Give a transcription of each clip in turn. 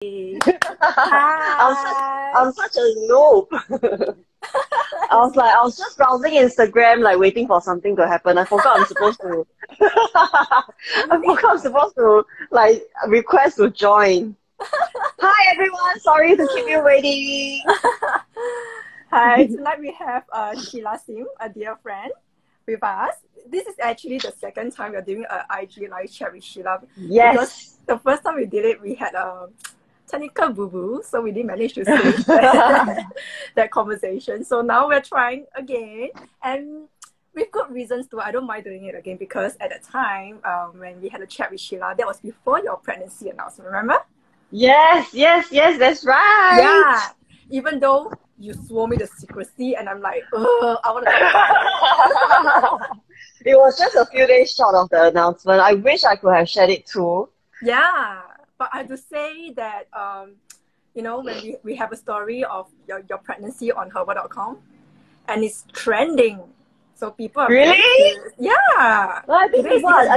I'm Hi. such a noob. I was just browsing Instagram, like waiting for something to happen. I forgot I'm supposed to. I forgot I'm supposed to like request to join. Hi everyone, sorry to keep you waiting. Hi, tonight we have Sheila Sim, a dear friend, with us. This is actually the second time we're doing an IG live chat with Sheila. Yes. Because the first time we did it, we had a technical boo-boo, so we didn't manage to save that conversation. So now we're trying again, and with good reasons too. I don't mind doing it again because at the time when we had a chat with Sheila, that was before your pregnancy announcement, remember? Yes, that's right. Yeah, even though you swore me the secrecy, and I'm like, I want to talk about it. It was just a few days short of the announcement. I wish I could have shared it too. Yeah, but I have to say that, you know, when we have a story of your pregnancy on Herbal.com, and it's trending. So people are Really? very curious. Yeah. Well, I think people are,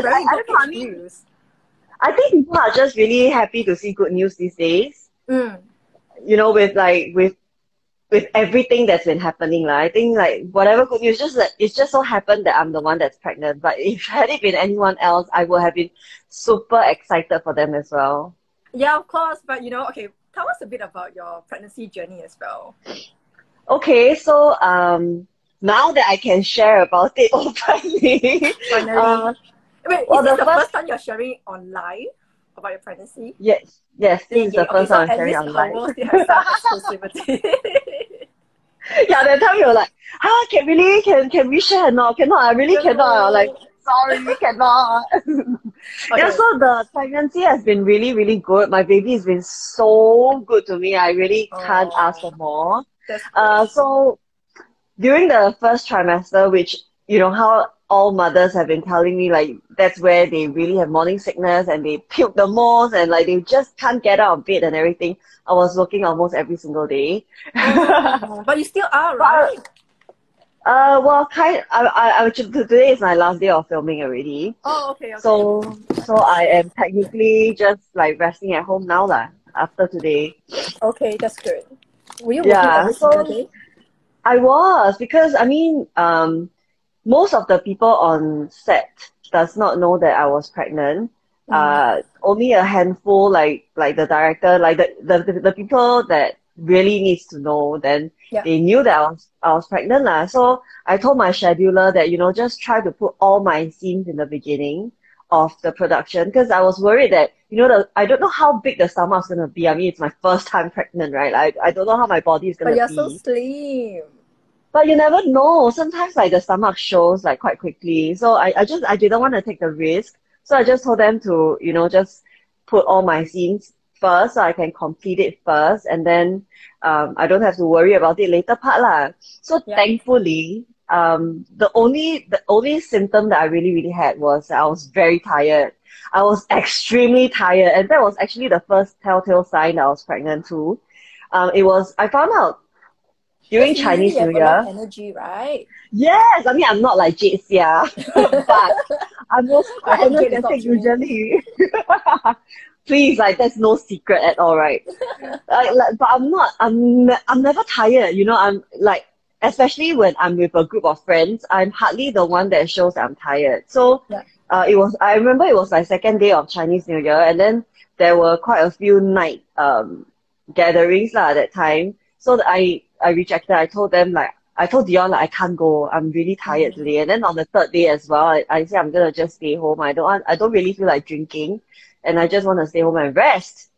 I think people are just really happy to see good news these days. You know, with everything that's been happening, I think like whatever good news, just that it's just so happened that I'm the one that's pregnant. But if had it been anyone else, I would have been super excited for them as well. Yeah, of course. But you know, okay, tell us a bit about your pregnancy journey as well. Okay, so now that I can share about it openly. Finally. Wait, well, is this the first time you're sharing online about your pregnancy? Yes, this is the first time I'm sharing online. At least still have some exclusivity. Yeah, that time you were like, can we share or not? Cannot, I really cannot. I'm like, sorry, cannot. Okay. Yeah, so the pregnancy has been really, really good. My baby has been so good to me. I really can't ask for more. So during the first trimester, which, you know, how all mothers have been telling me, like, that's where they really have morning sickness and they puke the most and like they just can't get out of bed and everything. I was working almost every single day. But you still are, right? Well, today is my last day of filming already. Oh, okay. So I am technically just like resting at home now lah, after today. Okay, that's good. Were you working every single day? I was, because I mean, most of the people on set does not know that I was pregnant. Only a handful, like the director, like the people that really needs to know, then they knew that I was pregnant lah. So I told my scheduler that, you know, just try to put all my scenes in the beginning of the production, because I was worried that, you know, I don't know how big the stomach's gonna be. I mean, it's my first time pregnant, right? I don't know how my body is gonna be. But you're so slim. But you never know. Sometimes like the stomach shows like quite quickly. So I didn't want to take the risk. So I just told them to, you know, just put all my scenes first so I can complete it first, and then I don't have to worry about it later part lah. So thankfully, the only symptom that I really had was that I was very tired. I was extremely tired, and that was actually the first telltale sign that I was pregnant too. I found out during Chinese New Year. A lot of energy, right? Yes, I mean, I'm not like Jade Xia, but I'm also quite energetic usually. Please, like, that's no secret at all, right? But I'm never tired, you know. I'm like, especially when I'm with a group of friends, I'm hardly the one that shows I'm tired. So I remember it was my second day of Chinese New Year, and then there were quite a few night gatherings at that time. So I rejected. I told them, like, I told Dion, like, I can't go. I'm really tired today. And then on the third day as well, I said I'm gonna just stay home. I don't really feel like drinking, and I just want to stay home and rest.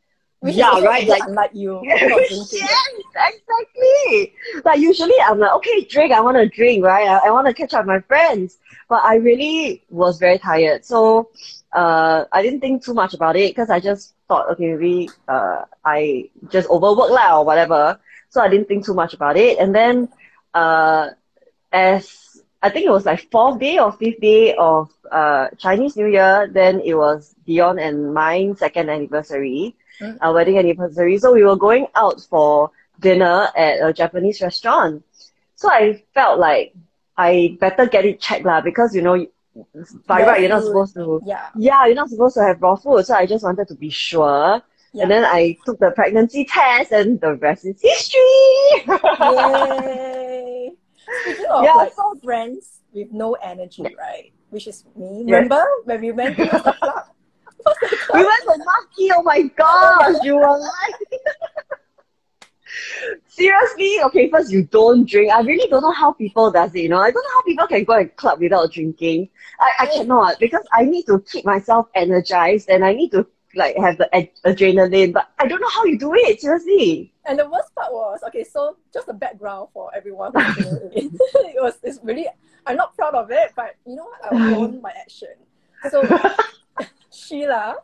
Right. Like, unlike you. Yes, exactly. Like, usually I'm like, okay, drink. I want to drink, right? I want to catch up with my friends. But I really was very tired. So I didn't think too much about it, because I just thought, okay, maybe I just overworked lah or whatever. So I didn't think too much about it. And then as I think it was like 4th day or 5th day of Chinese New Year, then it was Dion and mine second anniversary, our wedding anniversary. So we were going out for dinner at a Japanese restaurant. So I felt like I better get it checked lah, because, you know, by right you're not supposed to you're not supposed to have raw food. So I just wanted to be sure. And then I took the pregnancy test and the rest is history. Yay! Speaking of friends with no energy, right? Which is me. Remember when we went to the club? We went to Maki, oh my gosh, you were like... Seriously, okay, first you don't drink. I really don't know how people does it, you know. I don't know how people can go and club without drinking. I cannot, because I need to keep myself energized and I need to like have the adrenaline, but I don't know how you do it, seriously. And the worst part was, okay, so just the background for everyone it's really, I'm not proud of it, but you know what, I'll own my action. So Sheila,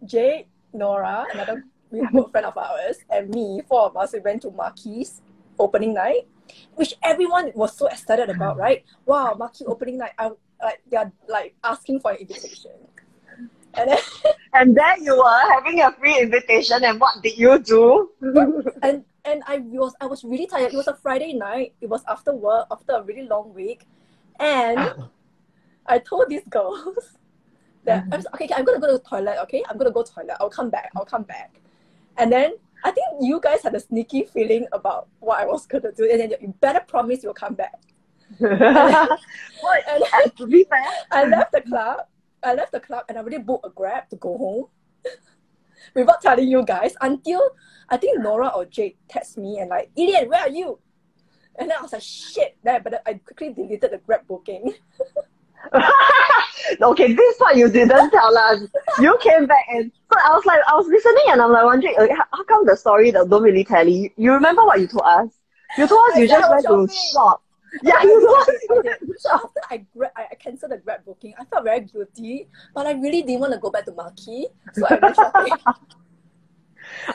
Jade, Nora, another really good friend of ours, and me, four of us, we went to Maki's opening night, which everyone was so excited about, right? Wow, Maki opening night, they're like asking for an invitation. And then and there you were having a free invitation, and what did you do? and I was really tired. It was a Friday night. It was after work, after a really long week, and I told these girls that I'm gonna go to the toilet. Okay, I'm gonna go to the toilet. I'll come back. And then I think you guys had a sneaky feeling about what I was gonna do, and then you better promise you'll come back. And to be fair, I left the club and I already booked a Grab to go home without telling you guys until I think Nora or Jade texted me and like, Ilian, where are you? And then I was like, shit, but I quickly deleted the Grab booking. Okay, this part you didn't tell us. You came back and so I was listening and I'm like wondering, how come the story that don't really tell you? You remember what you told us? You told us you just went to shop. Yeah, you know. So after I cancelled the Grab booking, I felt very guilty, but I really didn't want to go back to Maki, so I went shopping.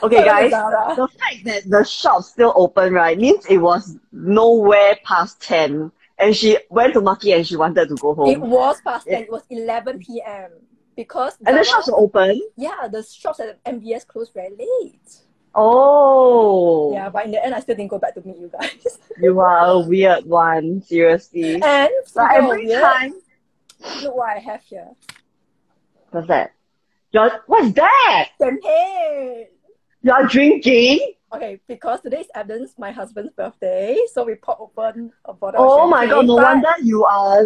Okay, so guys, the fact that the shop still open, right, means it was nowhere past 10. And she went to Maki and she wanted to go home. It was past 10. It was 11 p.m. because and the shops were open? Yeah, the shops at MBS closed very late. Oh. Yeah, but in the end, I still didn't go back to meet you guys. You are a weird one, seriously. And but every time... Look what I have here. What's that? What's that? Champagne. You're drinking? Okay, because today is Evan's, my husband's birthday, so we pop open a bottle of champagne. Oh my god, no wonder you are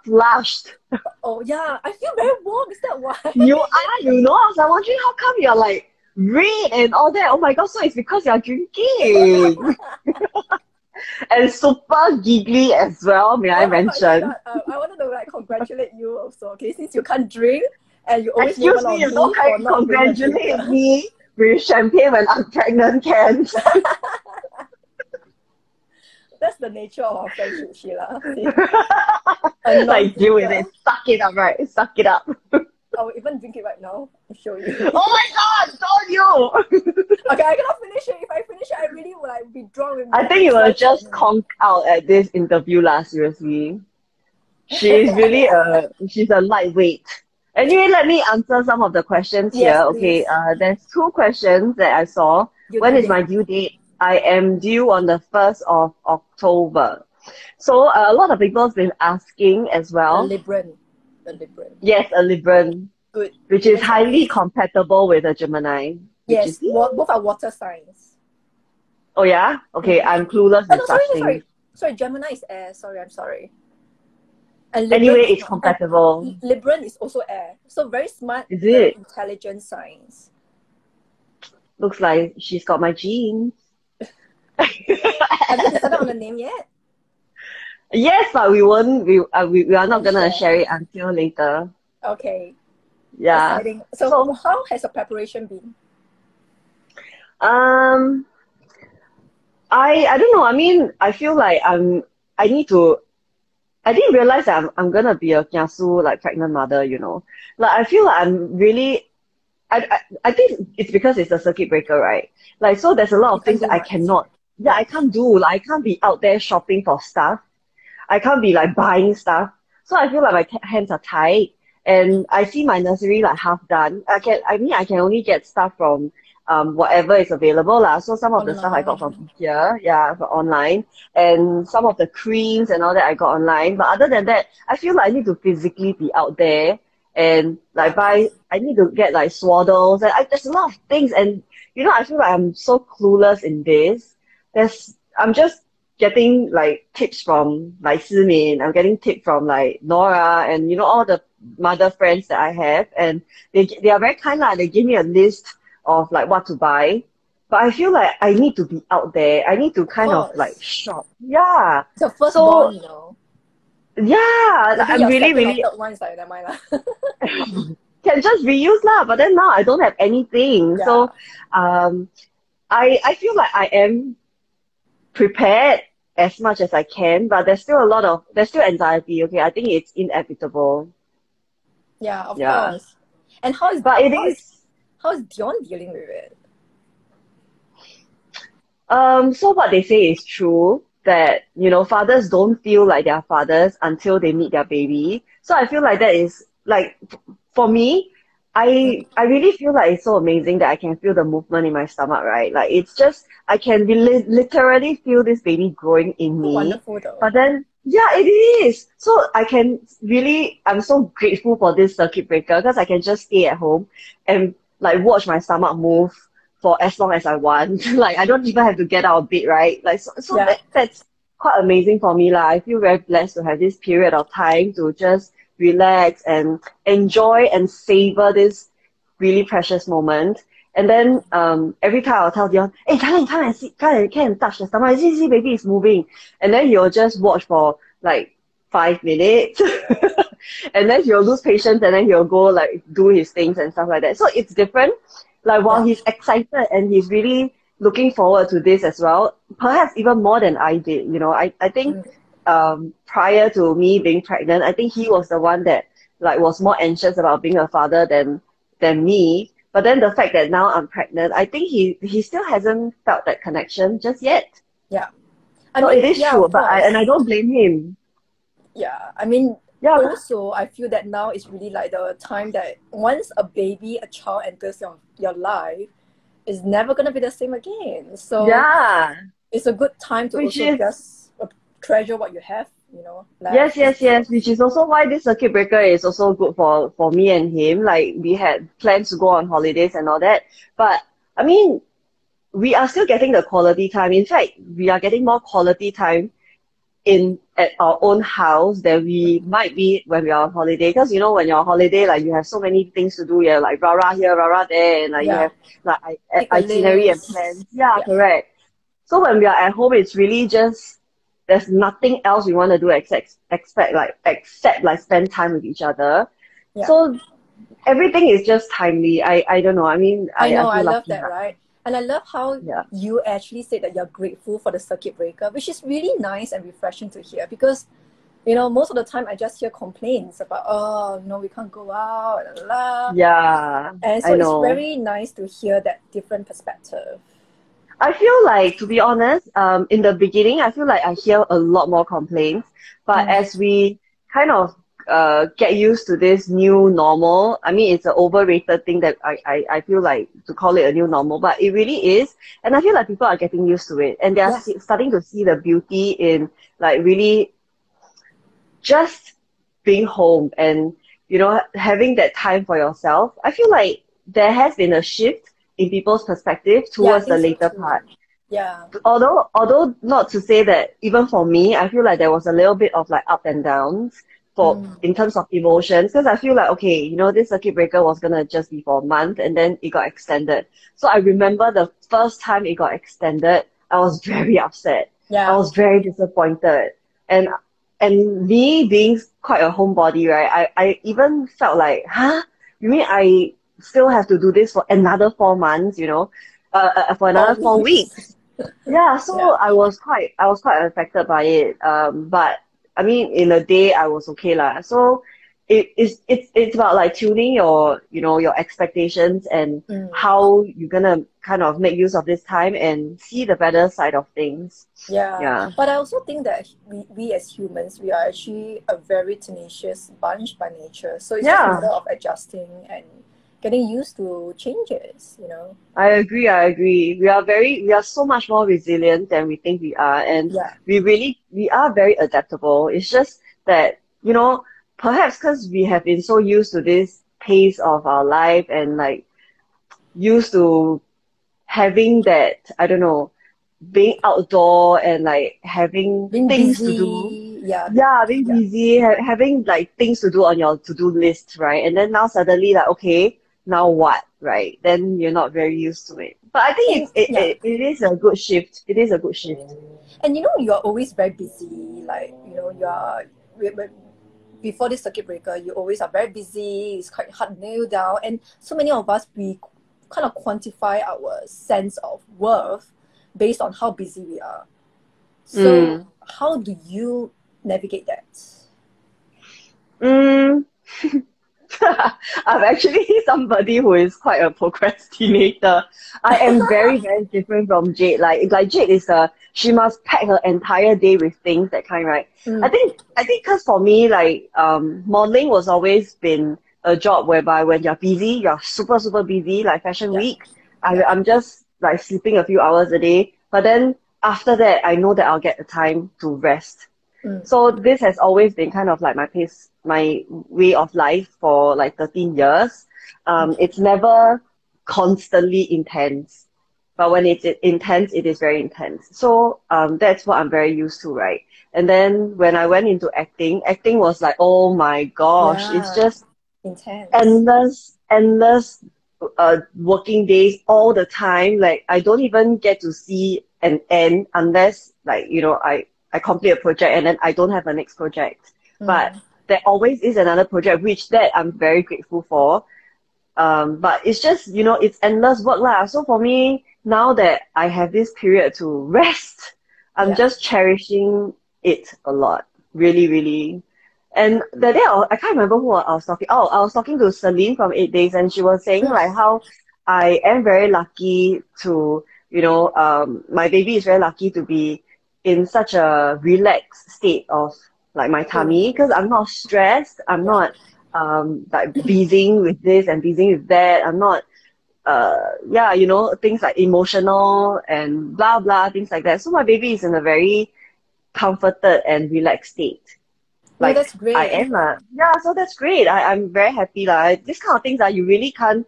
flushed. Oh yeah, I feel very warm, is that why? You are, you know. I was like wondering how come you're like red and all that. Oh my god, so it's because you're drinking. And super giggly as well, may I mention. I wanted to like congratulate you also, okay, since you can't drink and you always Excuse me, you don't congratulate me with champagne when I'm pregnant, can. That's the nature of our friendship, Sheila. Like, deal with it. Suck it up, right? Suck it up. I will even drink it right now and show you. Oh my god, don't you! Okay, I cannot finish it. If I finish it, I really will like be drunk with I think you will just conk out at this interview seriously. She's really she's a lightweight. Anyway, let me answer some of the questions here. Okay, there's 2 questions that I saw. When is my due date? I am due on the 1st of October. So a lot of people have been asking as well. A Libran. Yes, a Libran. Good. Which is highly compatible with a Gemini. Yes, both are water signs. Oh yeah? Okay, I'm clueless with such things. Sorry, Gemini is air. Sorry, I'm sorry. Anyway, it's compatible. Libran is also air. So very smart, is it? Intelligent signs. Looks like she's got my genes. Have you decided on the name yet? Yes, but we are not gonna share it until later. Okay. Yeah. Exciting. So how has the preparation been? I don't know. I mean, I feel like I didn't realize that I'm gonna be a kiasu like pregnant mother, you know. Like I feel like I'm really I think it's because it's a circuit breaker, right? Like so there's a lot of things that I cannot I can't do. Like I can't be out there shopping for stuff. I can't be like buying stuff. So I feel like my hands are tied and I see my nursery like half done. I can only get stuff from whatever is available lah. So some of the stuff I got from here, from online, and some of the creams and all that I got online. But other than that, I feel like I need to physically be out there and like I need to get like swaddles, and there's a lot of things, and I feel like I'm so clueless in this. I'm just getting like tips from like Simin, I'm getting tips from like Nora, and all the mother friends that I have, and they are very kind, like they give me a list of like what to buy. But I feel like I need to be out there. I need to kind of like shop. Yeah. It's your So firstborn. yeah, Maybe I'm your really, second or really third one is like, never mind lah. can just reuse lah. But then now I don't have anything. Yeah. So I feel like I am prepared as much as I can, but there's still anxiety. Okay, I think it's inevitable. Yeah, of Yeah. course. And how is Dion dealing with it? So what they say is true, that, fathers don't feel like they're fathers until they meet their baby. So I feel like that is, like, for me, I really feel like it's so amazing that I can feel the movement in my stomach, right? Like, it's just, I can literally feel this baby growing in me. Wonderful though. But then, yeah, it is. So I'm so grateful for this circuit breaker, because I can just stay at home and, like, watch my stomach move for as long as I want. Like, I don't even have to get out of bed, right? Like, so Yeah. that's quite amazing for me, lah. I feel very blessed to have this period of time to just relax and enjoy and savor this really precious moment. And then every time I'll tell Dion, hey, come and see, come and touch the stomach. See, baby is moving. And then he'll just watch for like 5 minutes. And then he'll lose patience, and then he'll go like do his things and stuff like that. So it's different. Like, while he's excited and he's really looking forward to this as well, perhaps even more than I did. I think prior to me being pregnant, I think he was the one that like was more anxious about being a father than me. But then the fact that now I'm pregnant, I think he still hasn't felt that connection just yet. Yeah. So it is true, but I don't blame him. Yeah, I mean, also, I feel that now is really like the time that once a child enters your life, is never going to be the same again. So yeah, it's a good time to just treasure what you have, Yes. Which is also why this circuit breaker is also good for me and him. Like, we had plans to go on holidays and all that. But, I mean, we are still getting the quality time. In fact, we are getting more quality time at our own house than we might be when we are on holiday. Because when you're on holiday, like, you have so many things to do. You have like rah here, rah there, and like you have like itinerary and plans. Yeah, correct. So when we are at home, it's really just there's nothing else we want to do except spend time with each other. Yeah. So everything is just timely. I don't know. I mean, I love that, right? And I love how you actually said that you're grateful for the circuit breaker, which is really nice and refreshing to hear, because, most of the time I just hear complaints about, we can't go out, blah, blah, blah. Yeah. And so it's very nice to hear that different perspective. I feel like, to be honest, in the beginning, I feel like I hear a lot more complaints. But as we kind of get used to this new normal, I mean, it's an overrated thing that I feel like to call it a new normal, but it really is. And I feel like people are getting used to it. And they're starting to see the beauty in, like, really just being home and, having that time for yourself. I feel like there has been a shift in people's perspective towards the later part. Yeah. Although not to say that even for me, I feel like there was a little bit of like up and downs in terms of emotions, because I feel like, okay, this circuit breaker was gonna just be for a month, and then it got extended. So I remember the first time it got extended, I was very upset. Yeah. I was very disappointed. And me being quite a homebody, right? I even felt like, you mean I still have to do this for another 4 months, for another 4 weeks. Yeah, so I was quite affected by it. But I mean, in a day I was okay lah. So it's about like tuning your expectations and how you're gonna kind of make use of this time and see the better side of things. Yeah. But I also think that we as humans, we are actually a very tenacious bunch by nature. So it's just a matter of adjusting and getting used to changes, I agree. We are so much more resilient than we think we are, and we are very adaptable. It's just that, perhaps because we have been so used to this pace of our life and like used to having that, I don't know, being outdoor and like having Being things to do. busy, yeah, Yeah, being yeah, busy, having like things to do on your to-do list, right? And then now suddenly like, okay, now what, right? Then you're not very used to it. But I think and yeah. it is a good shift. It is a good shift. And you know, you're always very busy. Like, you know, before this circuit breaker, you always are very busy. It's quite hard to nail down. And so many of us, we kind of quantify our sense of worth based on how busy we are. So, how do you navigate that? Mm. I'm actually somebody who is quite a procrastinator. I am very, very different from Jade. Like Jade is she must pack her entire day with things, that kind, right? I think because for me, like modeling was always been a job whereby when you're busy, you're super, super busy, like Fashion Week. I'm just like sleeping a few hours a day. But then after that, I know that I'll get the time to rest. So this has always been kind of like my pace, my way of life for like 13 years. It's never constantly intense, but when it's intense, it is very intense. So that's what I'm very used to, right? And then when I went into acting, acting was like, oh my gosh, it's just intense, endless working days all the time. Like I don't even get to see an end unless like, you know, I complete a project and then I don't have a next project. But there always is another project, which that I'm very grateful for. But it's just, you know, it's endless work lah. So for me, now that I have this period to rest, I'm just cherishing it a lot. Really, really. And that day, I can't remember who I was talking. Oh, I was talking to Celine from 8 Days, and she was saying like how I am very lucky to, you know, my baby is very lucky to be in such a relaxed state of like my tummy, because I'm not stressed. I'm not like busying with this and busying with that. I'm not you know, things like emotional and blah blah, things like that. So my baby is in a very comforted and relaxed state. Like that's great. I am yeah, so that's great. I'm very happy this kind of things that you really can't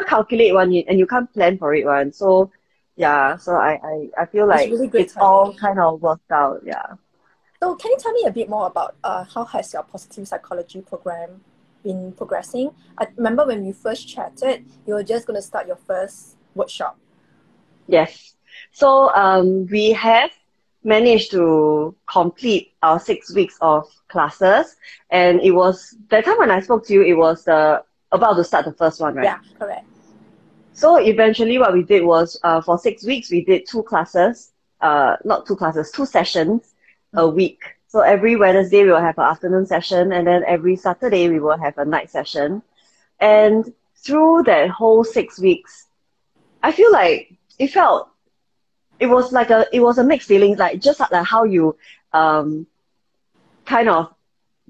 calculate one and you can't plan for it one. So yeah, so I feel like it's all kind of worked out. Yeah. So can you tell me a bit more about how has your positive psychology program been progressing? I remember when we first chatted, you were just going to start your first workshop. Yes. So we have managed to complete our 6 weeks of classes, and it was that time when I spoke to you, it was about to start the first one, right? Yeah, correct. So eventually what we did was for 6 weeks we did two sessions a week. So every Wednesday we will have an afternoon session, and then every Saturday we will have a night session. And through that whole 6 weeks, I feel like it was a mixed feeling, like just like how you kind of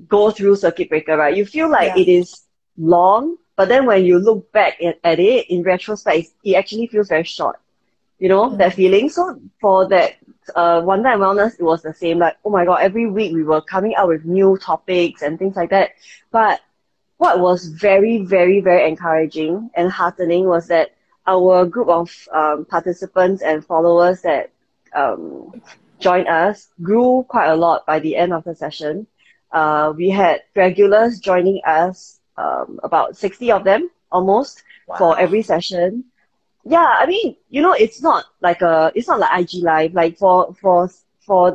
go through circuit breaker, right? You feel like it is long, but then when you look back at it in retrospect, it actually feels very short. You know, that feeling. So for that Wonder and Wellness, it was the same. Like, oh my God, every week we were coming out with new topics and things like that. But what was very, very, very encouraging and heartening was that our group of participants and followers that joined us grew quite a lot by the end of the session. We had regulars joining us, about 60 of them almost for every session. Yeah, I mean, you know, it's not like IG Live. Like for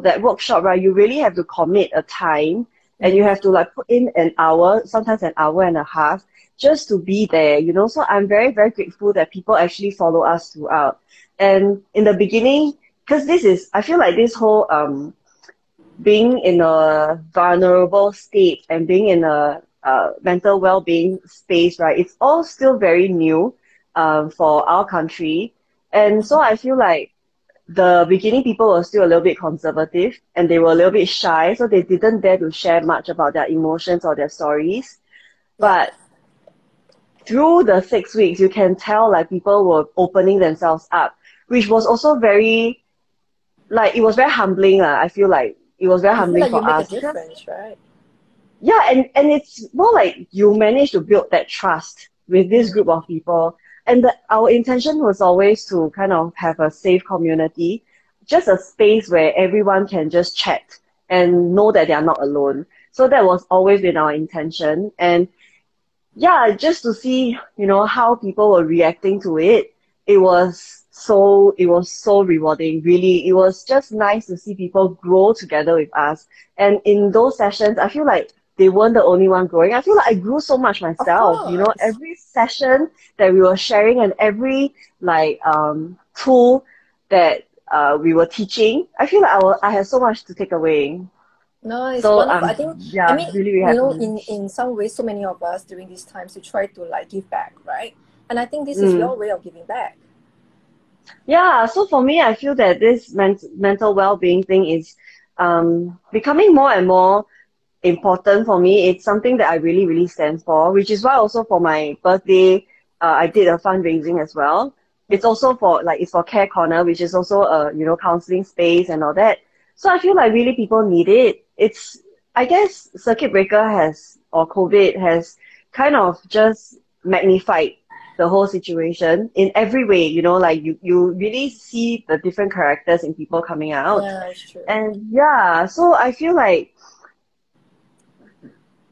that workshop, right, you really have to commit a time and you have to like put in an hour, sometimes an hour and a half, just to be there, you know. So I'm very, very grateful that people actually follow us throughout. And in the beginning, because I feel like this whole being in a vulnerable state and being in a mental well-being space, right, it's all still very new for our country. And so I feel like the beginning people were still a little bit conservative and they were a little bit shy, so they didn't dare to share much about their emotions or their stories. But through the 6 weeks, you can tell like people were opening themselves up, which was also very, like, it was very humbling. I feel like it was very humbling for us. You make a difference, right? yeah, and it's more like you manage to build that trust with this group of people. And our intention was always to kind of have a safe community, just a space where everyone can just chat and know that they are not alone. So that was always been our intention. And yeah, just to see, how people were reacting to it, it was so rewarding, really. It was just nice to see people grow together with us. And in those sessions, I feel like they weren't the only one growing. I feel like I grew so much Of myself, course. every session that we were sharing and every tool that we were teaching, I feel like I had so much to take away. No, it's So wonderful. I think, I yeah, mean, really, really happy. in some ways, so many of us during these times, we try to like give back, right? And I think this is Mm. your way of giving back. Yeah, so for me, I feel that this mental well-being thing is becoming more and more important for me. It's something that I really, really stand for, which is why also for my birthday, I did a fundraising as well. It's also it's for Care Corner, which is also a, counseling space and all that. So I feel like really people need it. I guess circuit breaker or COVID has kind of just magnified the whole situation in every way, like you really see the different characters in people coming out. Yeah, it's true. And yeah, so I feel like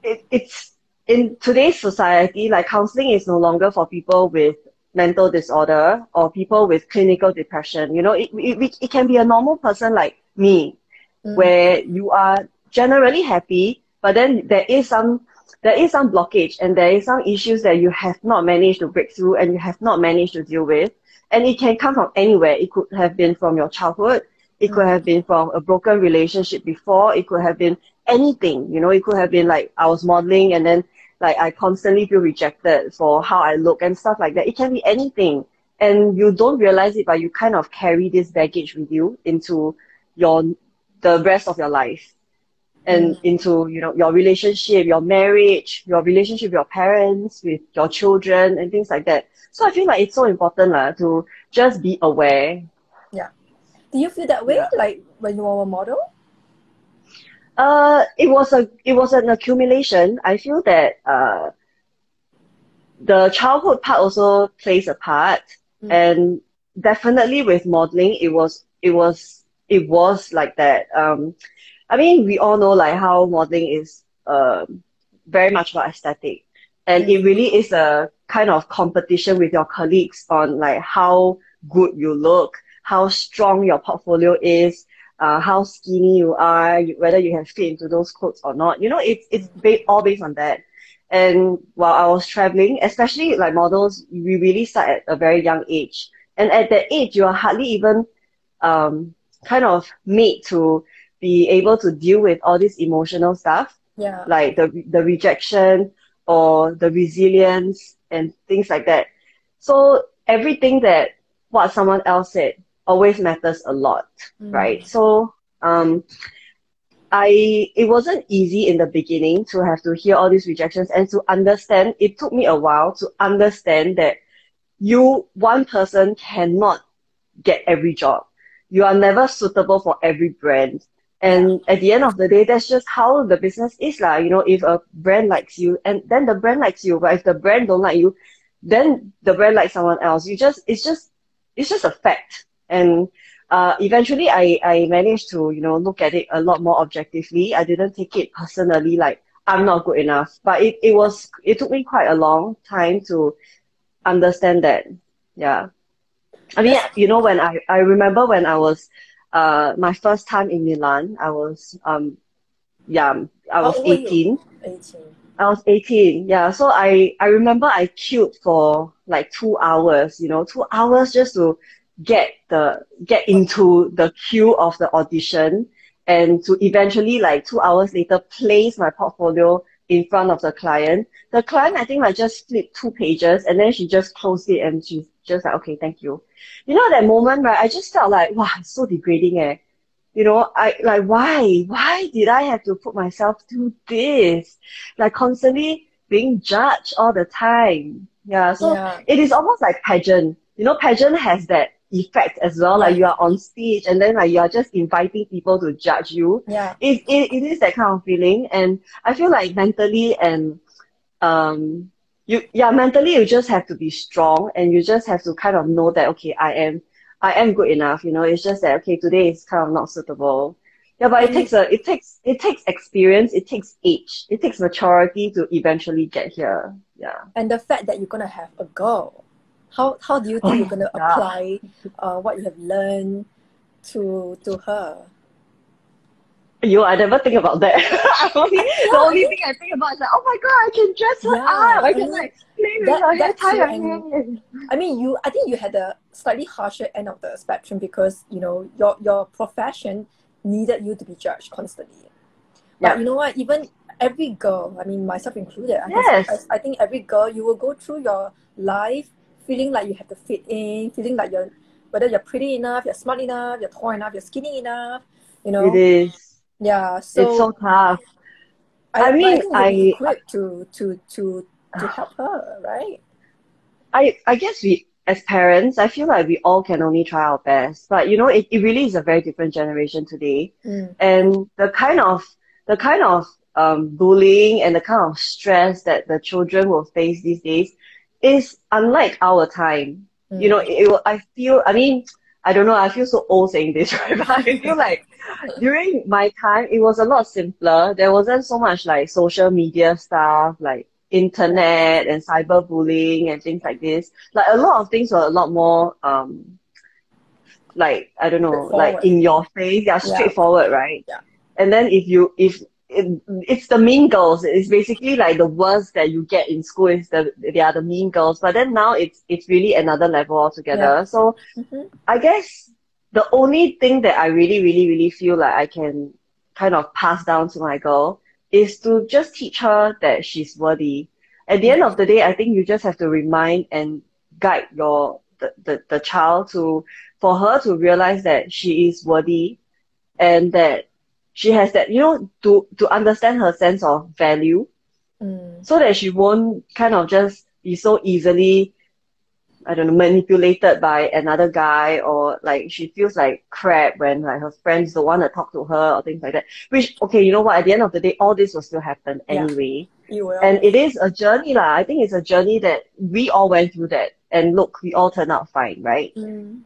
it's in today's society, like counseling is no longer for people with mental disorder or people with clinical depression. It can be a normal person like me, where you are generally happy, but then there is some blockage and there is some issues that you have not managed to break through and you have not managed to deal with. And it can come from anywhere. It could have been from your childhood. It could have been from a broken relationship before. It could have been anything. It could have been like I was modeling and then like I constantly feel rejected for how I look and stuff like that. It can be anything. And you don't realize it, but you kind of carry this baggage with you into the rest of your life and into, your relationship, your marriage, your relationship with your parents, with your children and things like that. So I feel like it's so important to just be aware. Yeah. Do you feel that way, Yeah. like when you were a model? It was an accumulation. I feel that the childhood part also plays a part, and definitely with modeling, it was like that. I mean, we all know like how modeling is very much about aesthetic, and it really is a kind of competition with your colleagues on like how good you look, how strong your portfolio is, how skinny you are, whether you can fit into those clothes or not. It's all based on that. And while I was traveling, especially like models, we really start at a very young age. And at that age, you are hardly even kind of made to be able to deal with all this emotional stuff, like the rejection or the resilience and things like that. So everything that what someone else said always matters a lot, right? So it wasn't easy in the beginning to have to hear all these rejections and to understand. It took me a while to understand that one person cannot get every job. You are never suitable for every brand. And at the end of the day, that's just how the business is. If a brand likes you, and then the brand likes you, but if the brand don't like you, then the brand likes someone else. It's just a fact. And eventually I managed to, look at it a lot more objectively. I didn't take it personally, like I'm not good enough. But it took me quite a long time to understand that. Yeah. I mean, when I remember when I was my first time in Milan, I was 18. 18. I was 18, yeah. So I remember I queued for like 2 hours, 2 hours just to get into the queue of the audition and to eventually like 2 hours later place my portfolio in front of the client. The client, I think, I just flipped 2 pages and then she just closed it and she's just like, okay, thank you. That moment, right? I just felt like, wow, it's so degrading, eh? I like, why did I have to put myself through this? Like constantly being judged all the time. Yeah. So it is almost like pageant. Pageant has that effect as well. Like you are on stage and then like you are just inviting people to judge you. Yeah. It is that kind of feeling. And I feel like mentally and mentally you just have to be strong and you just have to kind of know that okay, I am good enough, you know. It's just that okay, today is kind of not suitable. Yeah, but it takes experience, it takes age, it takes maturity to eventually get here. Yeah. And the fact that you're gonna have a girl, how do you think you're gonna apply what you have learned to her? I never think about that. The only thing I think about is like, oh my god, I can dress her up. I can like play with her hair, tie her hair. I mean, I think you had a slightly harsher end of the spectrum because you know your profession needed you to be judged constantly. But you know what? Even every girl, I mean myself included, I think every girl, you will go through your life feeling like you have to fit in, feeling like whether you're pretty enough, you're smart enough, you're tall enough, you're skinny enough. You know. It is. Yeah, so it's so tough. I think you're equipped to help her, right? I guess we as parents, I feel like we all can only try our best. But you know, it really is a very different generation today. And the kind of bullying and the kind of stress that the children will face these days is unlike our time. You know, I don't know, I feel so old saying this, right? But I feel like during my time, it was a lot simpler. There wasn't so much like social media stuff, like internet and cyberbullying and things like this. Like a lot of things were a lot more, like, I don't know, like in your face. Yeah, straightforward, right? Yeah. And then it's the mean girls. It's basically like the worst that you get in school is they are the mean girls. But then now it's really another level altogether. Yeah. So I guess the only thing that I really, really, really feel like I can kind of pass down to my girl is to just teach her that she's worthy. At the end of the day, I think you just have to remind and guide the child for her to realize that she is worthy and that she has that, you know, to understand her sense of value so that she won't kind of just be so easily, I don't know, manipulated by another guy, or like she feels like crap when like her friends don't want to talk to her or things like that. Which, okay, you know what, at the end of the day, all this will still happen anyway. You will. And it is a journey lah. I think it's a journey that we all went through that. And look, we all turned out fine, right?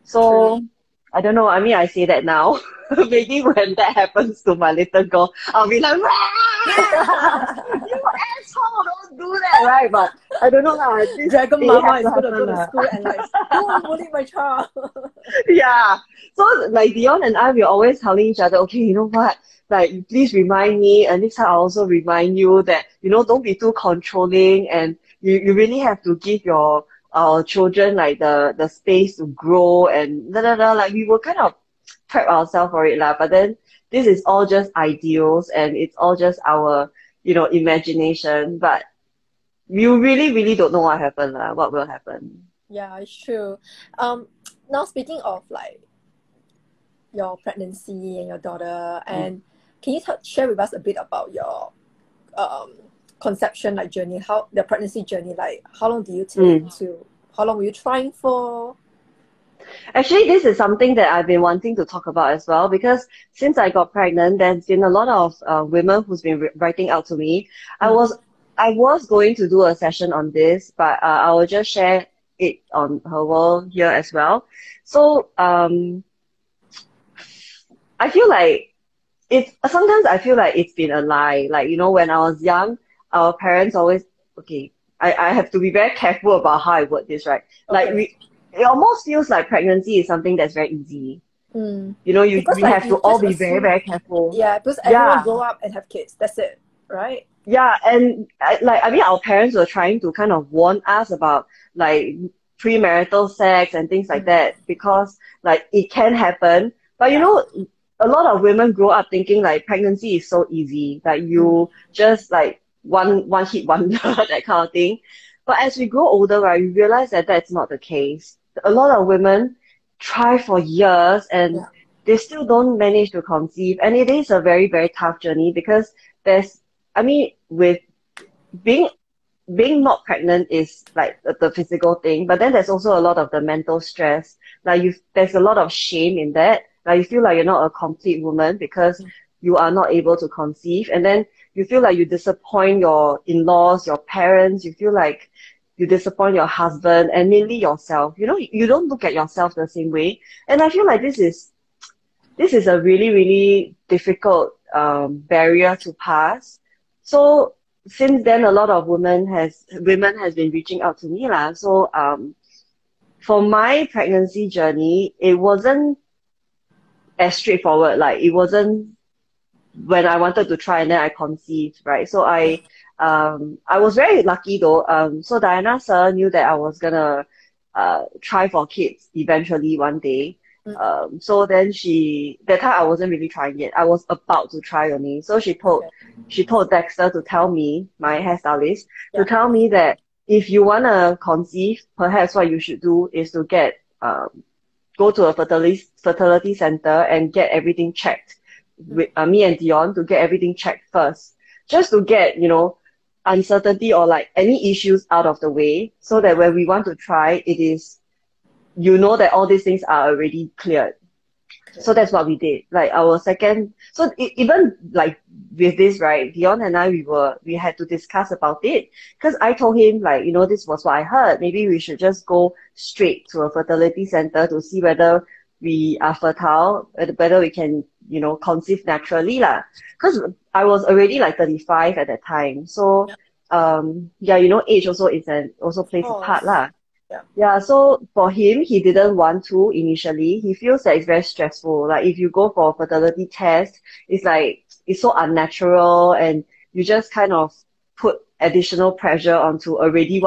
So, true. I don't know. I mean, I say that now. Maybe when that happens to my little girl, I'll be like, you asshole, don't do that, right? But I don't know how. Dragon Mama is going to go to school and like, don't bully my child. Yeah. So like Dion and I, we're always telling each other, okay, you know what? Like, please remind me, and next time I'll also remind you that, you know, don't be too controlling, and you really have to give our children like the space to grow and like we will kind of prep ourselves for it lah. But then this is all just ideals and it's all just our, you know, imagination. But you really, really don't know what happened lah, what will happen. Yeah, it's true. Now speaking of like your pregnancy and your daughter, and can you share with us a bit about your conception like journey, how the pregnancy journey, like how long do you take how long were you trying for? Actually, this is something that I've been wanting to talk about as well, because since I got pregnant, there's been a lot of women who's been writing out to me. I was going to do a session on this, but I will just share it on her wall here as well. So I feel like sometimes I feel like it's been a lie. Like, you know, when I was young, our parents always, okay, I have to be very careful about how I word this, right? Okay. Like it almost feels like pregnancy is something that's very easy. You know, we have to all be very, very careful. Yeah, because everyone grow up and have kids. That's it, right? Yeah, and I mean, our parents were trying to kind of warn us about like premarital sex and things like that, because like it can happen. But you know, a lot of women grow up thinking like pregnancy is so easy, like you just like one hit wonder, that kind of thing. But as we grow older, right, we realize that that's not the case. A lot of women try for years and they still don't manage to conceive. And it is a very, very tough journey, because with being not pregnant is like the physical thing, but then there's also a lot of the mental stress, like there's a lot of shame in that. Like you feel like you're not a complete woman because you are not able to conceive. And then you feel like you disappoint your in-laws, your parents. You feel like you disappoint your husband and mainly yourself. You know, you don't look at yourself the same way. And I feel like this is a really, really difficult barrier to pass. So since then, a lot of women has been reaching out to me lah. So for my pregnancy journey, it wasn't as straightforward. Like it wasn't when I wanted to try and then I conceived, right? So I was very lucky though. So Diana sir knew that I was gonna try for kids eventually one day. So then that time I wasn't really trying yet. I was about to try only. So she told Dexter to tell me, my hairstylist, to tell me that if you wanna conceive, perhaps what you should do is to go to a fertility center and get everything checked. With me and Dion to get everything checked first, just to get, you know, uncertainty or like any issues out of the way, so that when we want to try, it is, you know, that all these things are already cleared. So that's what we did. Like our second, so even like with this, right, Dion and I, we had to discuss about it, because I told him, like, you know, this was what I heard. Maybe we should just go straight to a fertility center to see whether we are fertile, whether we can, you know, conceive naturally lah. Because I was already like 35 at that time. So yeah, you know, age also plays a part lah. Yeah, so for him, he didn't want to initially. He feels that it's very stressful. Like if you go for a fertility test, it's so unnatural, and you just kind of put additional pressure onto already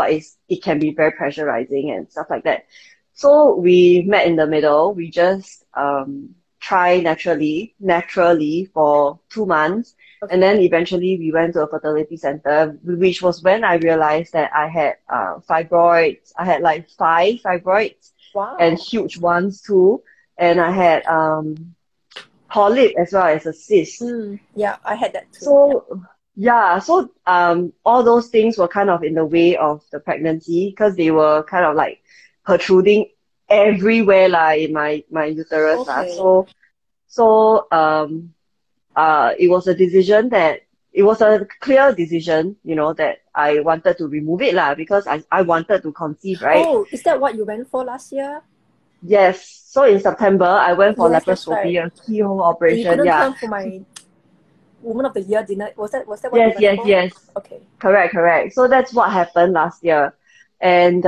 it can be very pressurizing and stuff like that. So we met in the middle. We just try naturally for 2 months. Okay. And then eventually we went to a fertility center, which was when I realized that I had fibroids. I had like 5 fibroids. Wow. And huge ones too. And I had polyp as well as a cyst. Yeah, I had that too. So yeah, so all those things were kind of in the way of the pregnancy, because they were kind of like protruding everywhere like in my uterus. Okay. So it was a clear decision, you know, that I wanted to remove it lah, because I wanted to conceive, right? Oh, is that what you went for last year? Yes. So in September I went for laparoscopy, a keyhole operation. You couldn't come for my Woman of the Year dinner. Was that what you went for? Yes. Okay. Correct. So that's what happened last year. And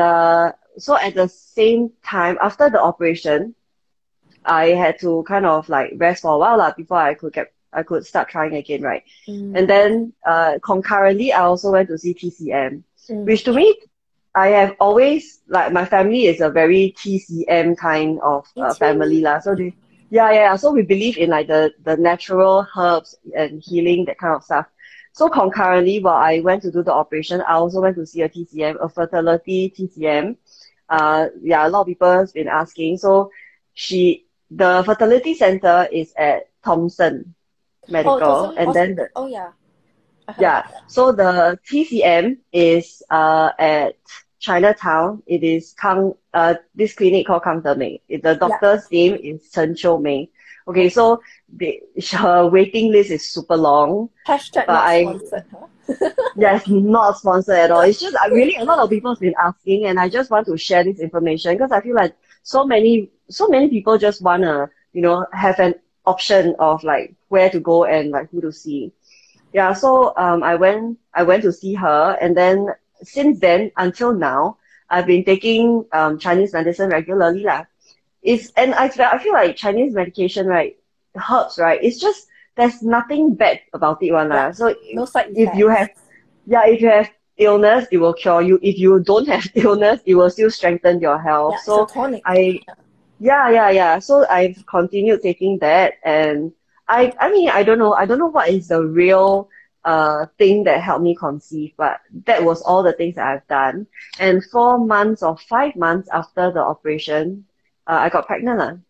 so at the same time, after the operation, I had to kind of like rest for a while lah, before I could start trying again, right? And then concurrently, I also went to see TCM, which to me, I have always, like, my family is a very TCM kind of family lah. So so we believe in like the natural herbs and healing, that kind of stuff. So concurrently, while I went to do the operation, I also went to see a TCM, a fertility TCM. A lot of people have been asking. So the fertility center is at Thomson Medical, and then so the TCM is at Chinatown. It is this clinic called Kang De Mei. The doctor's name is Chen Chiu Mei. Okay, so her waiting list is super long. Hashtag not sponsored, huh? Yes, not sponsored at all. It's just really a lot of people have been asking, and I just want to share this information, because I feel like so many people just wanna, you know, have an option of like where to go and like who to see. Yeah, so I went to see her, and then since then until now, I've been taking Chinese medicine regularly lah. And I feel like Chinese medication, right, herbs, right, it's just, there's nothing bad about it one lah. So no side if you have illness, it will cure you. If you don't have illness, it will still strengthen your health. So it's a tonic. So I've continued taking that, and I mean, I don't know what is the real thing that helped me conceive, but that was all the things that I've done. And 4 months or 5 months after the operation, I got pregnant.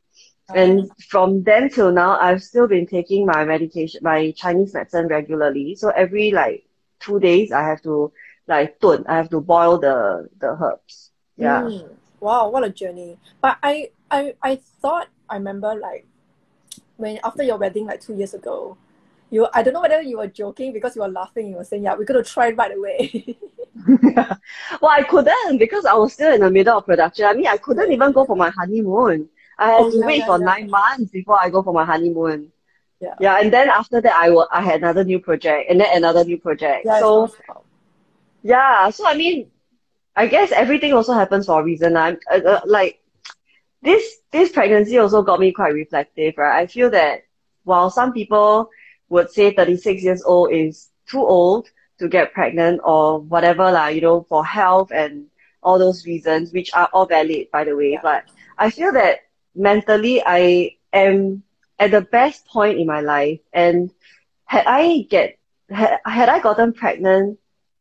And from then till now, I've still been taking my medication, my Chinese medicine regularly. So every like 2 days, I have to boil the herbs. Yeah. Wow, what a journey. But I I thought, I remember like when after your wedding like 2 years ago, I don't know whether you were joking because you were laughing. You were saying, yeah, we're going to try right away. Well, I couldn't because I was still in the middle of production. I mean, I couldn't even go Yeah. for my honeymoon. I had Oh, to yeah, wait yeah, for yeah. 9 months before I go for my honeymoon. Yeah. Yeah, and then after that, I had another new project, and then another new project. Yeah, it's So non-stop. yeah, so I mean, I guess everything also happens for a reason. I'm like this pregnancy also got me quite reflective, right? I feel that while some people would say 36 years old is too old to get pregnant or whatever, like, you know, for health and all those reasons, which are all valid, by the way, Yeah. but I feel that mentally I am at the best point in my life. And had I gotten pregnant,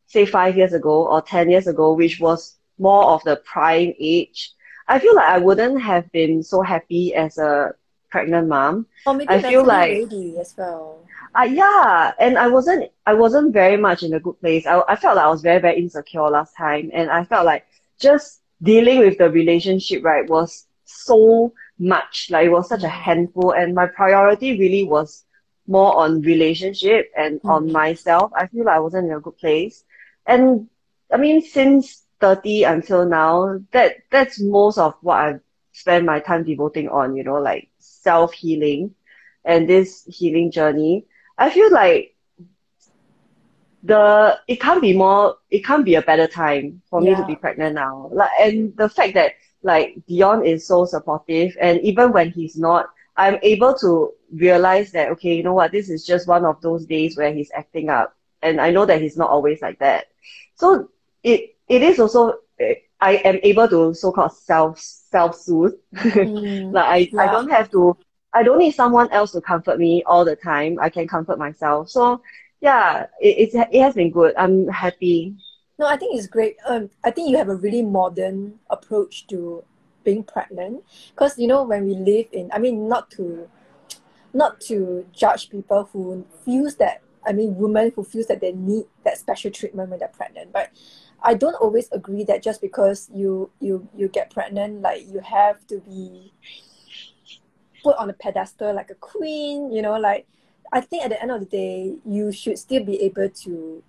say 5 years ago or 10 years ago, which was more of the prime age, I feel like I wouldn't have been so happy as a pregnant mom. Or maybe I feel mentally like, ready as well. yeah, and I wasn't very much in a good place. I felt like I was very, very insecure last time, and I felt like just dealing with the relationship, right, was so much. Like, it was such a Mm. handful, and my priority really was more on relationship and on Mm. myself. I feel like I wasn't in a good place. And I mean, since 30 until now, that's most of what I've spent my time devoting on, you know, like self-healing and this healing journey. I feel like it can't be a better time for me to Yeah. be pregnant now. Like, and the fact that like Dion is so supportive, and even when he's not, I'm able to realize that, okay, you know what, this is just one of those days where he's acting up, and I know that he's not always like that. So it is also, I am able to so-called self-soothe. Mm. Like, Yeah. I don't need someone else to comfort me all the time. I can comfort myself. So yeah, it has been good. I'm happy. No, I think it's great. I think you have a really modern approach to being pregnant, because you know when we live in, I mean, not to judge people who feels that, I mean, women who feels that they need that special treatment when they're pregnant, but I don't always agree that just because you get pregnant, like you have to be put on a pedestal like a queen. You know, like I think at the end of the day, you should still be able to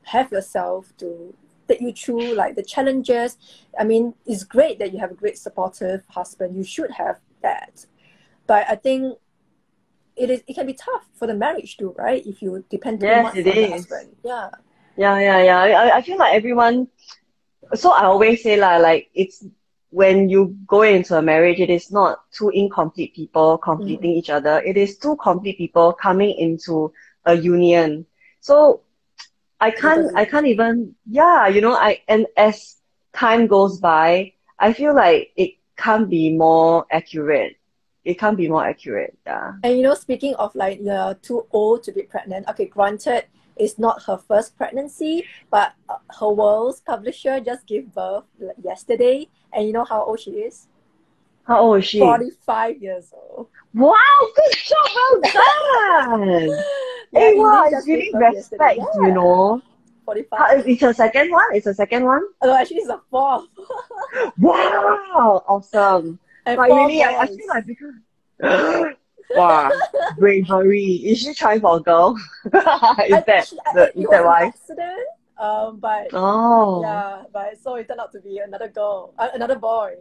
have yourself to take you through like the challenges. I mean, it's great that you have a great supportive husband. You should have that. But I think it can be tough for the marriage too, right? If you depend too Yes, much it on the is. husband. Yeah. Yeah. I feel like everyone. So I always say lah, like it's when you go into a marriage, it is not two incomplete people completing Mm, each other. It is two complete people coming into a union. So I totally. can't even, yeah, you know, and as time goes by, I feel like it can't be more accurate. It can't be more accurate, yeah. And you know, speaking of like you're too old to be pregnant, okay, granted, it's not her first pregnancy, but her world's publisher just gave birth like, yesterday. And you know how old she is? How old is she? 45 years old. Wow, good job, well done. Yeah, Hey, wow, Eileen it's just gave really birth yesterday. respect, you Yeah, know. How, 45. it's her second one? It's her second one? Oh, actually, it's a fourth. Wow, awesome. And Like four really, I feel boys. like because wow, bravery. Is she trying for a girl? Is It was that an why? accident. But Oh, yeah, but so it turned out to be another girl, another boy.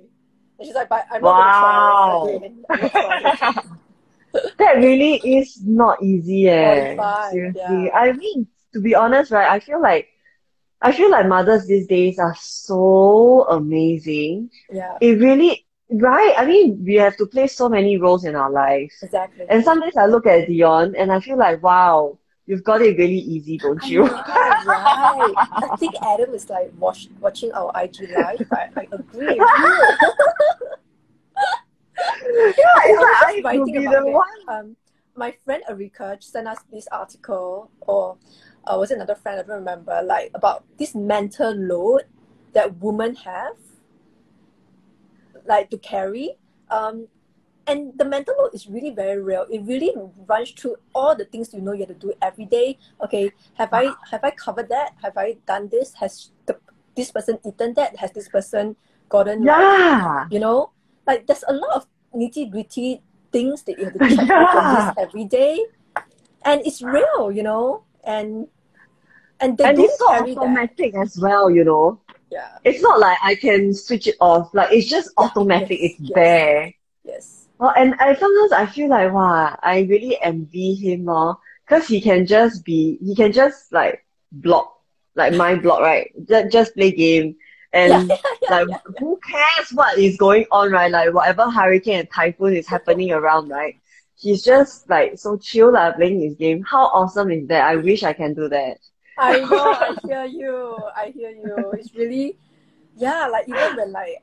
And she's like, but I'm not gonna try wow. again. I'm not trying. That really is not easy, eh. 45, Seriously. yeah. I mean, to be honest, right, I feel like mothers these days are so amazing. Yeah, It really, right? I mean, we have to play so many roles in our lives. exactly. And some days I look at Dion and I feel like, wow, you've got it really easy, don't I you? know, right? I think Adam is like watching our IG live, but I agree with you. Yeah, I it's was like I just have to writing be about, the okay, one. my friend Erika sent us this article, or was it another friend? I don't remember. Like about this mental load that women have, like to carry. And the mental load is really very real. It really runs through all the things you know you have to do every day. Okay, have I covered that? Have I done this? This person eaten that? Has this person gotten like, Yeah. you know? Like there's a lot of nitty-gritty things that you have to check off your list every day. And it's real, you know, and they And don't it's so carry that. automatic as well, you know. Yeah. It's not like I can switch it off. Like it's just automatic. Yes, It's there. yes. Well, and sometimes I feel like, wow, I really envy him, because he can just like block, like mind block, right? Just play game. Yeah, And yeah, like, yeah. who cares what is going on, right? Like, whatever hurricane and typhoon is happening around, right? He's just like so chill, like, playing his game. How awesome is that? I wish I can do that. I know, I hear you. I hear you. It's really, yeah, like even when like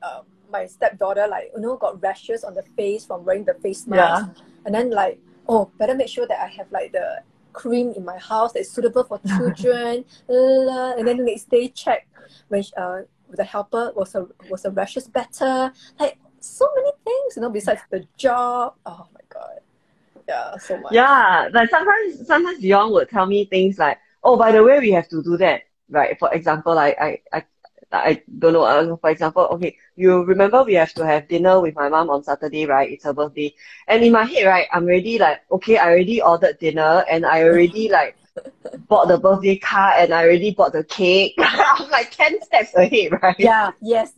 my stepdaughter like, you know, got rashes on the face from wearing the face mask. Yeah. And then like, oh, better make sure that I have like the cream in my house that's suitable for children. And then the next day check when the helper was the rashes better. Like so many things, you know, besides the job. Oh my God. Yeah, so much. Yeah, like sometimes Dion would tell me things like, "Oh, by the way, we have to do that." Right? For example, I don't know. For example, okay, you remember we have to have dinner with my mom on Saturday, right? It's her birthday, and in my head, right, I'm already like, okay, I already ordered dinner, and I already like bought the birthday card, and I already bought the cake. I'm like 10 steps ahead, right? Yeah, yes.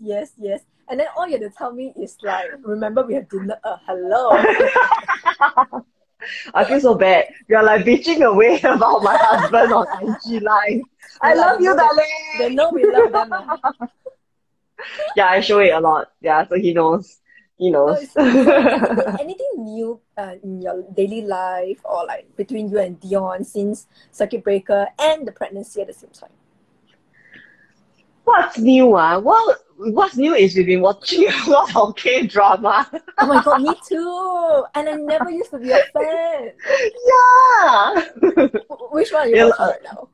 And then all you have to tell me is like, remember we have dinner. Hello. I feel so bad. You're like bitching away about my husband on IG Live. I love you, darling. They know we love them. Yeah, I show it a lot. Yeah, so he knows. He knows. So anything new in your daily life or like between you and Dion since circuit breaker and the pregnancy at the same time? What's new? Well, what's new is we've been watching a lot of K-drama. Oh my God, me too. And I never used to be a fan. Yeah. Which one are you watching right now?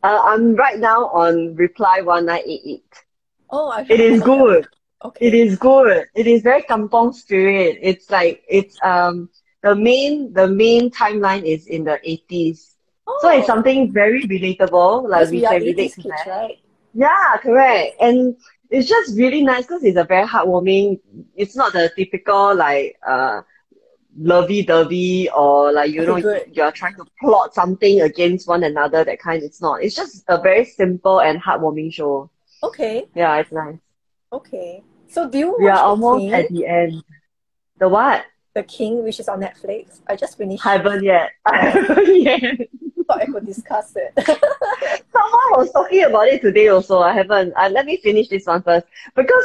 I'm right now on Reply 1988. Oh, it is good. Okay. It is good. It is very kampong spirit. It's like the main timeline is in the 80s. Oh. So it's something very relatable. Like we can relate to kids, that. Right? Yeah, correct. And it's just really nice because it's a very heartwarming. It's not the typical like lovey-dovey or like you're trying to plot something against one another, that kind. It's not. It's just a very simple and heartwarming show. Okay. Yeah, it's nice. Okay. So do you watch We are The almost King? at the end. The what? The King, which is on Netflix. I just finished. Haven't yet. I haven't yet. Thought I could discuss it. Someone was talking about it today also. I haven't. Let me finish this one first. Because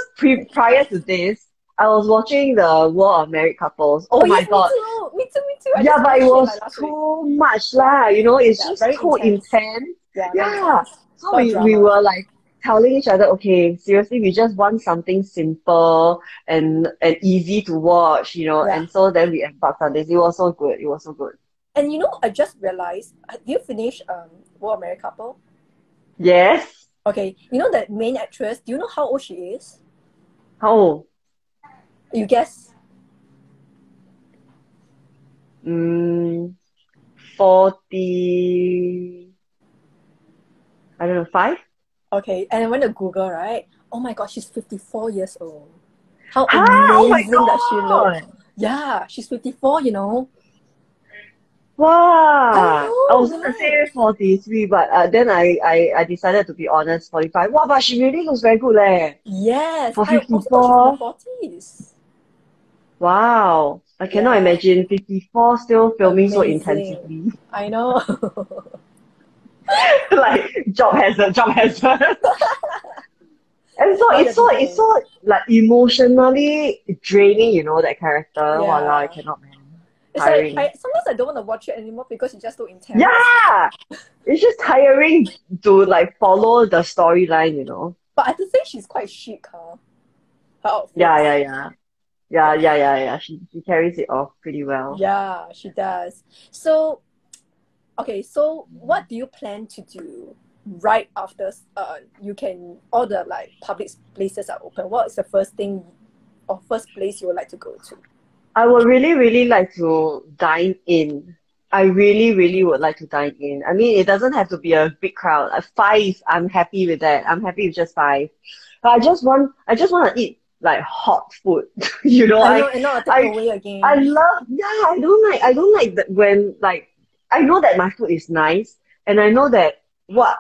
prior to this, I was watching the War of Married Couples. Oh my yes, God. Me too. Yeah, but it was too much lah. You know, it's just too intense. Yeah. So we were like telling each other, okay, seriously, we just want something simple and easy to watch, you know. And so then we embarked on this. It was so good. It was so good. And you know, I just realized, did you finish War of Married Couple? Yes. Okay, you know that main actress, do you know how old she is? How old? You guess? 40, I don't know, 5? Okay, and I went to Google, right? Oh my God, she's 54 years old. How oh amazing does she look? Yeah, she's 54, you know. Wow. I was going to say 43, but then I decided to be honest, 45. Wow, but she really looks very good leh. Yes, for 54. I also thought she's in the 40s. Wow. I cannot imagine 54 still filming so intensively. I know. Like job hazard. And so it's so like emotionally draining, you know, that character. Walao, I cannot, man. It's tiring. Like sometimes I don't want to watch it anymore because it's just so intense. Yeah, it's just tiring to like follow the storyline, you know. But I have to say she's quite chic, huh? Her outfit. Yeah. She carries it off pretty well. Yeah, she does. So, okay. So, what do you plan to do right after all the like public places are open? What is the first thing or first place you would like to go to? I would really, really like to dine in. I really, really would like to dine in. I mean, it doesn't have to be a big crowd. 5, I'm happy with that. I'm happy with just 5. But I just want to eat like hot food. You know, I know, and not a takeaway again. I love, yeah, I don't like that when, like, I know that my food is nice, and I know that what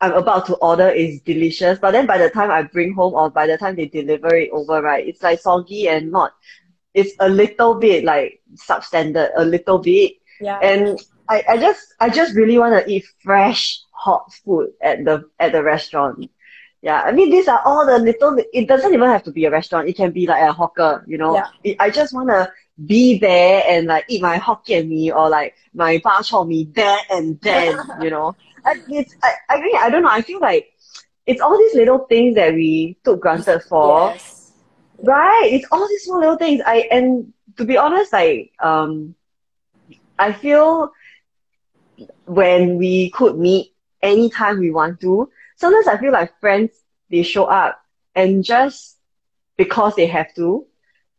I'm about to order is delicious, but then by the time I bring home or by the time they deliver it over, right, it's like soggy and not, it's a little bit like substandard, a little bit. Yeah. And I just really want to eat fresh, hot food at the restaurant. Yeah, I mean, these are all the little, it doesn't even have to be a restaurant. It can be like a hawker, you know. Yeah. I just want to be there and like eat my Hokkien mee or like my bak chor mee there and then, you know. I agree, I don't know, I feel like it's all these little things that we took granted for. Yes. Right? It's all these small little things. And to be honest, like, I feel when we could meet anytime we want to, sometimes I feel like friends, they show up and just because they have to,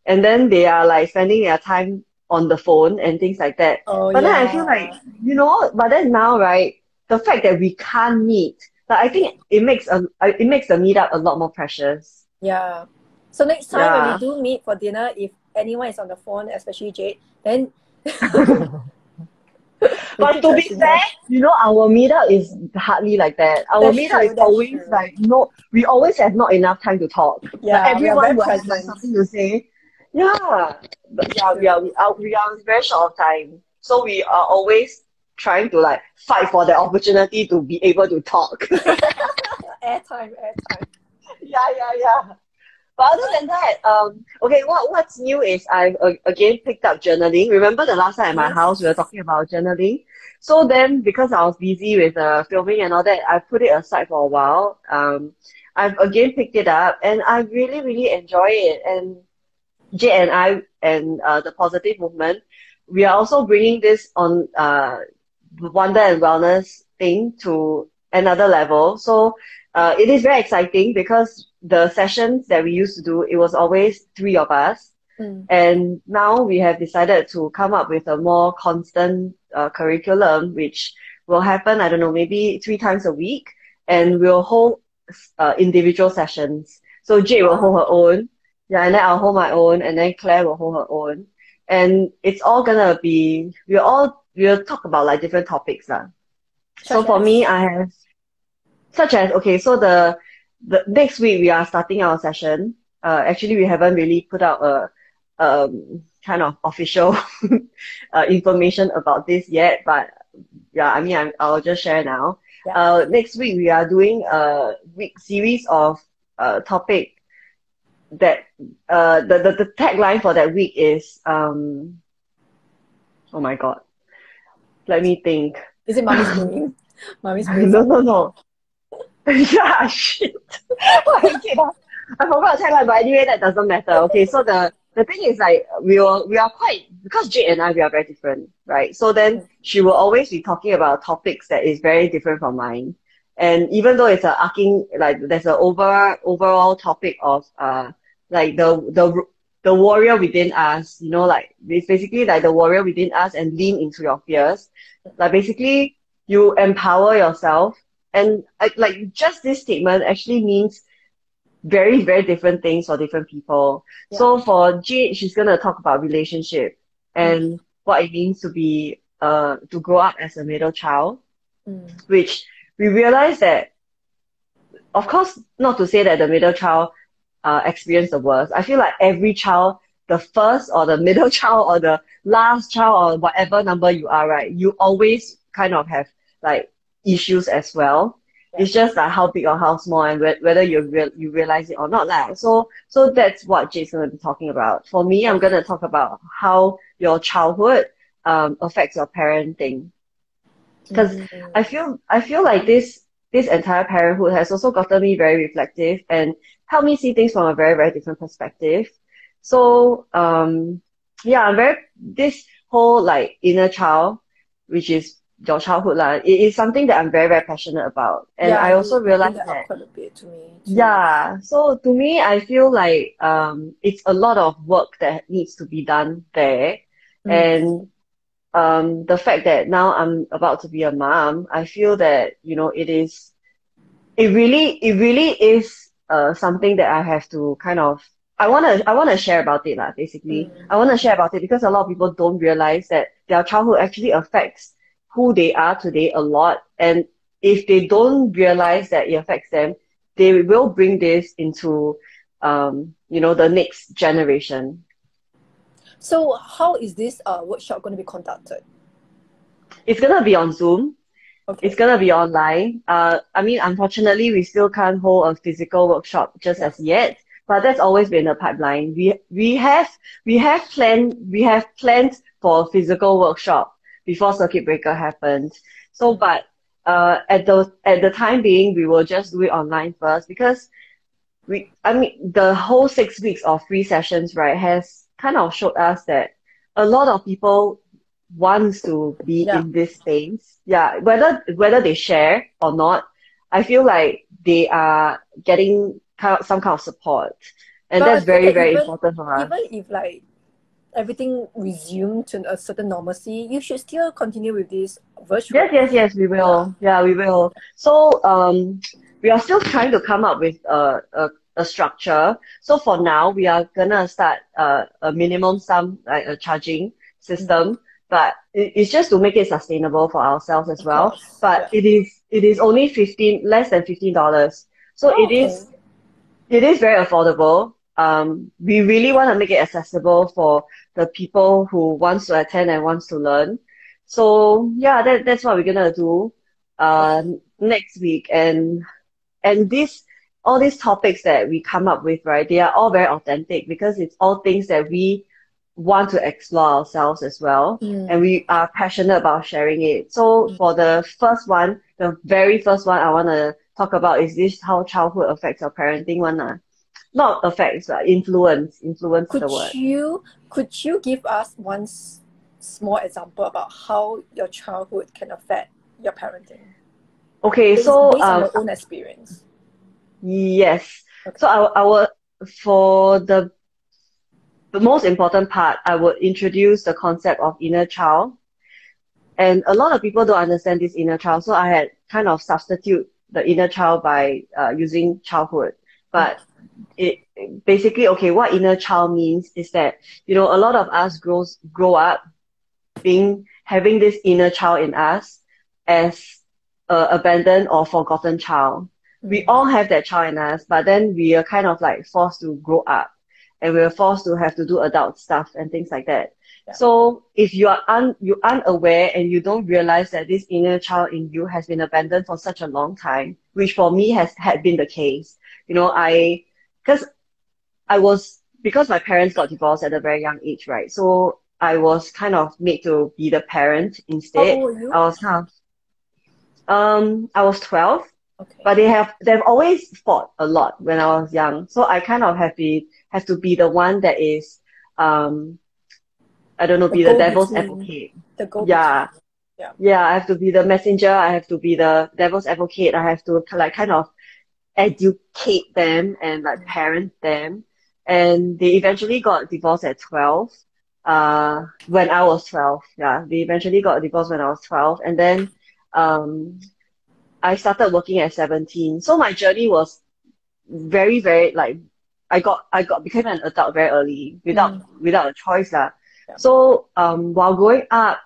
and then they are like spending their time on the phone and things like that. Oh, But then I yeah. feel like, you know, but then now, right, the fact that we can't meet, like, I think it makes the meetup a lot more precious. Yeah. So next time when Yeah. we do meet for dinner, if anyone is on the phone, especially Jade, then But to be fair, you know, our meetup is hardly like that. Our meetup is always like, no, we always have not enough time to talk. Yeah, like, everyone will have present. like something to say. Yeah. But yeah, we are very short of time. So we are always trying to like fight for the opportunity to be able to talk. Airtime. Yeah. But other than that, okay, what's new is I've again picked up journaling. Remember the last time at my house we were talking about journaling? So then, because I was busy with filming and all that, I put it aside for a while. I've again picked it up, and I really, really enjoy it. And Jay and I and the Positive Movement, we are also bringing this on Wonder and Wellness thing to another level. So it is very exciting because the sessions that we used to do, it was always 3 of us. And now we have decided to come up with a more constant curriculum, which will happen, I don't know, maybe 3 times a week. And we'll hold individual sessions. So Jade will hold her own. Yeah, and then I'll hold my own, and then Claire will hold her own. And it's all gonna be, we'll talk about like different topics. So for me, I have, such as, okay, so the next week we are starting our session. Actually, we haven't really put out a kind of official information about this yet, but yeah, I mean, I'll just share now. Yeah. Next week we are doing a week series of topic that the tagline for that week is oh my god, let me think. Is it Mommy's Brain? Mommy's Brain? No. Yeah, shit. I forgot the tagline, but anyway, that doesn't matter. Okay, so the thing is like we are quite, because Jade and I, we are very different, right? So then she will always be talking about topics that is very different from mine. And even though it's a arcing, like there's an overall topic of like the warrior within us, you know, like it's basically like the warrior within us and lean into your fears. Like basically you empower yourself, and like just this statement actually means very, very different things for different people. Yeah. So for Jade, she's gonna talk about relationship and what it means to be to grow up as a middle child, which we realize that, of course, not to say that the middle child experience the worst. I feel like every child, the first or the middle child or the last child or whatever number you are, right, you always kind of have like issues as well. Yeah. It's just like how big or how small and whether you realize it or not. Like. So that's what Jade's going to be talking about. For me, I'm going to talk about how your childhood affects your parenting. Because I feel like this entire parenthood has also gotten me very reflective and helped me see things from a very, very different perspective. So yeah, this whole like inner child, which is your childhood, it is something that I'm very, very passionate about. And I also realized that quite a bit to me too. Yeah. So to me, I feel like it's a lot of work that needs to be done there. And the fact that now I'm about to be a mom, I feel that, you know, it really is something that I have to kind of I wanna share about it lah, basically. I wanna share about it because a lot of people don't realize that their childhood actually affects who they are today a lot. And if they don't realize that it affects them, they will bring this into the next generation. So how is this workshop going to be conducted? It's gonna be on Zoom. Okay. It's gonna be online. I mean, unfortunately, we still can't hold a physical workshop just as yet, but that's always been the pipeline. We have planned for a physical workshop before circuit breaker happened. So, but at the time being, we will just do it online first because the whole 6 weeks of free sessions, right, has kind of showed us that a lot of people wants to be in this space. Yeah, whether they share or not, I feel like they are getting some kind of support, and that's very, very important for us. Even if like everything resumed to a certain normalcy, you should still continue with this virtual. Yes, we will. Yeah, we will. So we are still trying to come up with a structure. So for now, we are gonna start a minimum sum, like a charging system. But it's just to make it sustainable for ourselves as well. But it is only less than $15. So it is very affordable. We really want to make it accessible for the people who wants to attend and wants to learn. So yeah, that's what we're gonna do next week. And all these topics that we come up with, right, they are all very authentic because it's all things that we want to explore ourselves as well, and we are passionate about sharing it. So for the very first one I want to talk about is this: how childhood affects our parenting one. Not affects, influence the word. Could you give us one small example about how your childhood can affect your parenting? Okay, based so on your own experience. Yes. So I will, for the most important part, I would introduce the concept of inner child. And a lot of people don't understand this inner child, so I had kind of substitute the inner child by using childhood. But it basically, okay, what inner child means is that, a lot of us grow up having this inner child in us as a abandoned or forgotten child. We all have that child in us, but then we are kind of like forced to grow up. And we're forced to have to do adult stuff and things like that. Yeah. So if you're unaware and you don't realize that this inner child in you has been abandoned for such a long time, which for me had been the case. Because my parents got divorced at a very young age, right? So I was kind of made to be the parent instead. How old were you? I was 12. Okay. But they've always fought a lot when I was young. So I kind of have to be the one that is, be the devil's advocate. Yeah, I have to be the messenger. I have to be the devil's advocate. I have to kind of educate them and parent them. And they eventually got divorced at 12. When I was 12. Yeah, they eventually got divorced when I was 12. And then, I started working at 17. So my journey was very, very I became an adult very early without a choice lah. Yeah. So while growing up,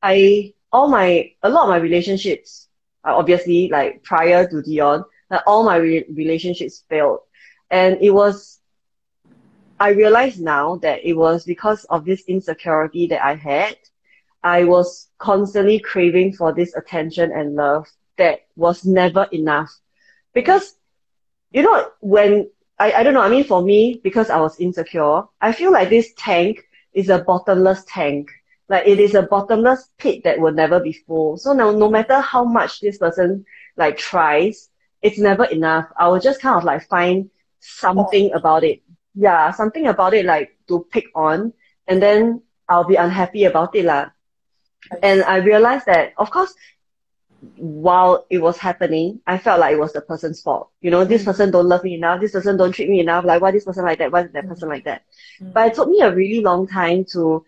a lot of my relationships, obviously prior to Dion, all my relationships failed, and I realize now that it was because of this insecurity that I had. I was constantly craving for this attention and love that was never enough. Because, when, I don't know, I mean, for me, because I was insecure, I feel like this tank is a bottomless tank. Like, it is a bottomless pit that will never be full. So no matter how much this person, tries, it's never enough. I will just kind of, find something about it. Yeah, something about it, to pick on, and then I'll be unhappy about it, lah. And I realized that, of course, while it was happening, I felt like it was the person's fault. This person don't love me enough. This person don't treat me enough. Why this person like that? Why that person like that? But it took me a really long time to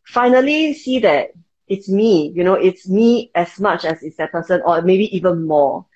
finally see that it's me. It's me as much as it's that person, or maybe even more.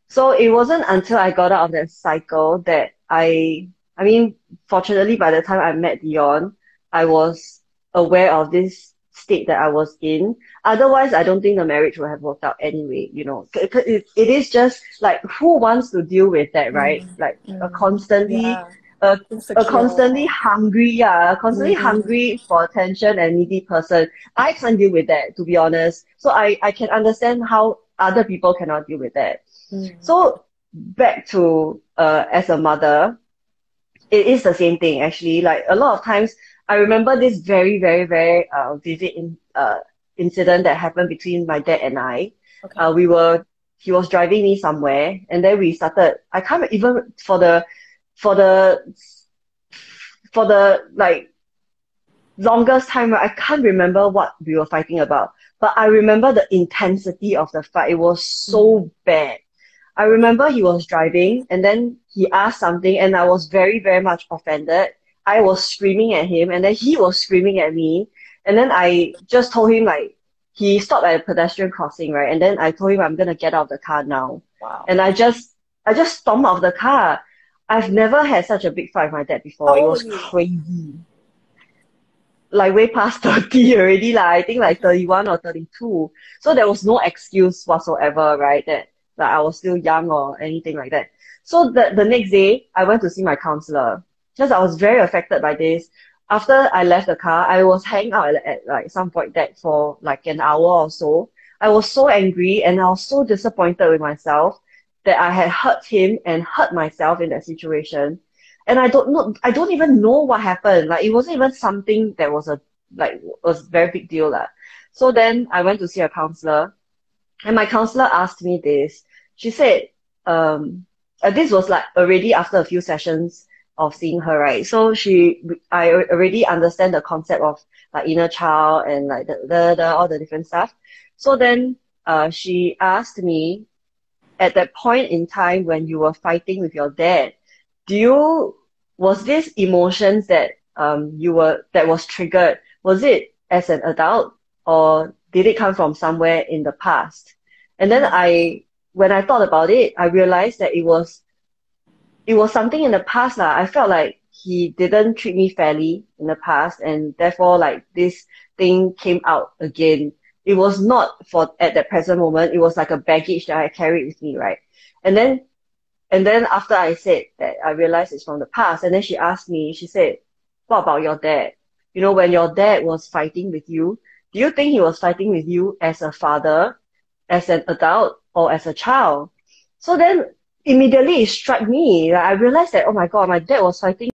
So it wasn't until I got out of that cycle that I I mean, fortunately, by the time I met Dion, I was aware of this state that I was in. Otherwise, I don't think the marriage would have worked out anyway, you know. It is just like, who wants to deal with that, right? Like a constantly, Yeah. a, a Insecure. constantly hungry, yeah, a constantly Mm. hungry for attention and needy person. I can't deal with that, to be honest. So I can understand how other people cannot deal with that. Mm. So back to as a mother, it is the same thing actually. Like a lot of times, I remember this very, very, very vivid incident that happened between my dad and I. Okay. He was driving me somewhere, and then we started. I can't even for the for the like longest time, right, I can't remember what we were fighting about, but I remember the intensity of the fight. It was Mm. so bad. I Okay. remember he was driving and then he asked something and I was very, very much offended. I was screaming at him and then he was screaming at me. And then I just told him like, he stopped at a pedestrian crossing, right? And then I told him I'm gonna get out of the car now. Wow. And I just stormed out of the car. I've never had such a big fight with my dad before. How It old was were you? crazy. Like way past 30 already, like I think like 31 or 32. So there was no excuse whatsoever, right? That I was still young or anything like that. So the next day, I went to see my counselor because I was very affected by this. After I left the car, I was hanging out at like some void deck for like an hour or so. I was so angry and I was so disappointed with myself that I had hurt him and hurt myself in that situation. And I don't even know what happened. Like it wasn't even something that was was a very big deal lah. So then I went to see a counselor, and my counselor asked me this. She said, this was like already after a few sessions of seeing her, right? So I already understand the concept of like inner child and like the all the different stuff. So then, she asked me, at that point in time when you were fighting with your dad, do you was this emotions that that was triggered? Was it as an adult or did it come from somewhere in the past? And then Mm. when I thought about it, I realized that it was something in the past lah. I felt like he didn't treat me fairly in the past, and therefore like this thing came out again. It was not for at that present moment. It was like a baggage that I carried with me, right? And then after I said that, I realized it's from the past. And then she asked me, she said, "What about your dad? You know, when your dad was fighting with you, do you think he was fighting with you as a father, as an adult, or as a child?" So then immediately it struck me. Like, I realized that, oh my God, my dad was fighting